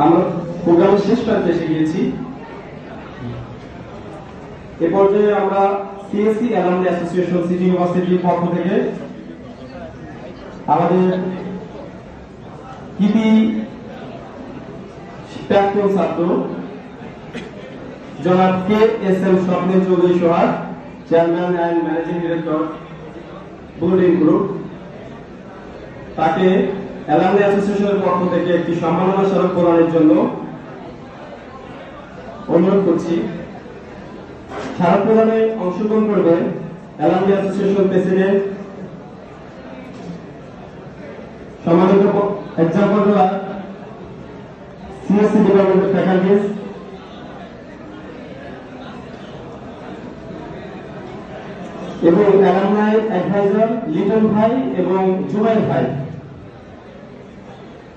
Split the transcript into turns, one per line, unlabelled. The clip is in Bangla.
আমরা প্রোগ্রামের শেষ প্রান্তে এসে গিয়েছি। এ পর্যায়ে আমরা সিএসসি অ্যালামনি অ্যাসোসিয়েশন সিটি ইউনিভার্সিটির পক্ষ থেকে আমাদের কৃতি প্রাক্তন ছাত্র জনাব KSM স্বপ্নের Chowdhury Sohag, chairman and managing director building group, তাকে অ্যালামনি অ্যাসোসিয়েশনের পক্ষ থেকে একটি সম্মাননা স্মারক প্রদানের জন্য অনুরোধ করছি। স্মারক প্রদানে অংশগ্রহণ করবেন অ্যালামনি অ্যাসোসিয়েশন প্রেসিডেন্ট সম্মানিত এক্সাম কন্ট্রোলার, সিএসসি ডিপার্টমেন্টের ফ্যাকাল্টিজ এবং অ্যালামনাই অ্যাডভাইজার লিটন ভাই এবং জুবাইর ভাই।